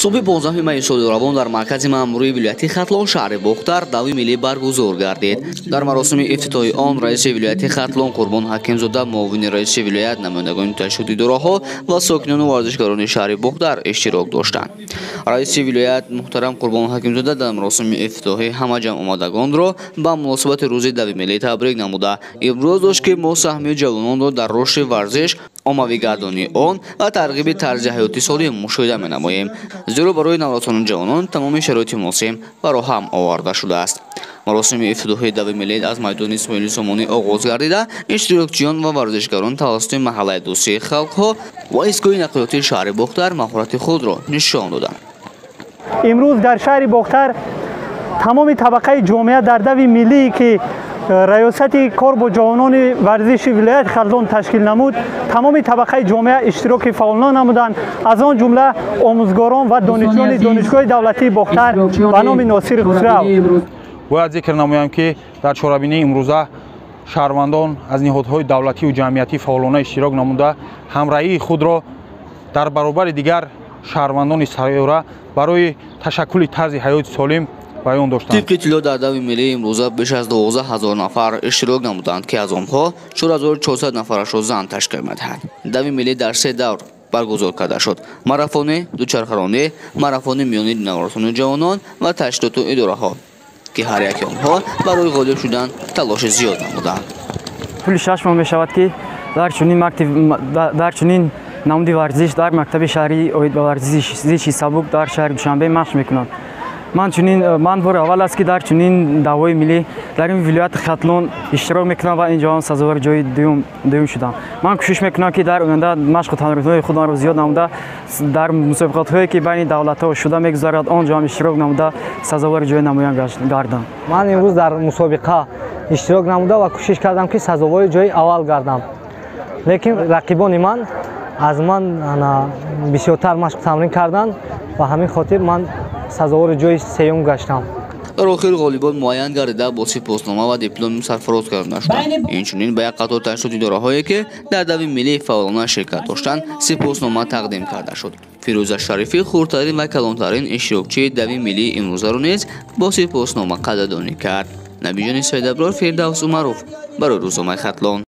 صبح 15 مای سال روان در مرکز ماموری ولایت ختلان شهر بختر دوی ملی برگزار گردید. در مراسم افتتاحی آن رئیس ولایت ختلان قربان حکیمزاده، معاون رئیس ولایت، نمایندگان تشدید دوراها و ساکنان و ورزشکاران شهر بختر اشتراک داشتند. رئیس ولایت محترم قربان حکیمزاده در مراسم افتتاحی همه جمع آمدگان را به مناسبت روز دوی ملی تبریک نموده ابراز داشت که ما سهم جوانان را در رشد ورزش، آموزشگردانی آن و ترغیب طرز حیاتی سالم مشاهده می‌نماییم، زیرا برای نوسان جوانان تمام شرایط مناسب فراهم آورده شده است. مراسم افتتاحی دوی ملی از میدان اسماعیل سامانی آغاز گردیده اشتراکچیان و ورزشکاران توسط محله دوستی خلق‌ها و ایستگاه نقلیاتی شهر بختر مهارت خود را نشان دادند. امروز در شهر بختر تمام طبقه جامعه در دوی ملی که ریاست کار با جوانان ورزش ولایت ختلان تشکیل نمود، تمام طبقه جامعه اشتراک فعال نمودند، از آن جمله آموزگاران و دانشجویان دانشگاه دولتی بختر به نام ناصر خسرو. باید ذکر نمایم که در چهاربینی امروزه شهروندان از نهادهای دولتی و جمعیتی فعالانه اشتراک نموده همراهی خود را در برابر دیگر شهروندان سیاره برای تشکل طرز حیات سالم بیان داشتند. طبق اطلاع در دوی ملی امروزه بیش از 12000 نفر اشتراک نمودند که از آنها 4400 نفرش را زن تشکیل می‌دهند. دوی ملی در 3 دور برگزار کرده شد: ماراتون، دوچرخه‌رانی، ماراتون میانی نوارسان جوانان و تشکیلات اداره‌ها که هر یک آنها برای غالب شدن تلاش زیاد نمودند. طول 6 ماه می‌شود که در چنین نمودی ورزش در مکتب شهری ورزش سبک در شهر دوشنبه مشق می‌کنند. من بار اول است که در چنین دعوای ملی در این ولایت ختلان اشتراک میکنم و اینجا سزاوار جای دوم شدم. من کوشش میکنم که در آینده مشق و تمرین‌های خودم را زیاد نموده در مسابقات‌هایی که بین دولت‌ها شده میگذارد آنجا هم اشتراک نموده سزاوار جای نمایان گردم. من امروز در مسابقه اشتراک نموده و کوشش کردم که سزاوار جای اول گردم. لیکن رقیبان من از من بسیارتر مشق تمرین کردند و همین خاطر من سزاوار جای سوم گشتم. در آخر غالبان معین گردیده با سپاسنامه و دیپلم سرفراز کرده شدند. اینچنین به یک قطار تشکیلات اداره‌هایی که در دوی ملی فعالانه شرکت داشتند سپاسنامه تقدیم کرده شد. فیروزه شریفی خردترین و کلانترین اشتراکچی دوی ملی امروزه را نیز با سپاسنامه قدردانی کرد. نبی جان سید ابرار، فردوس عمروف برای روزنامه ختلان.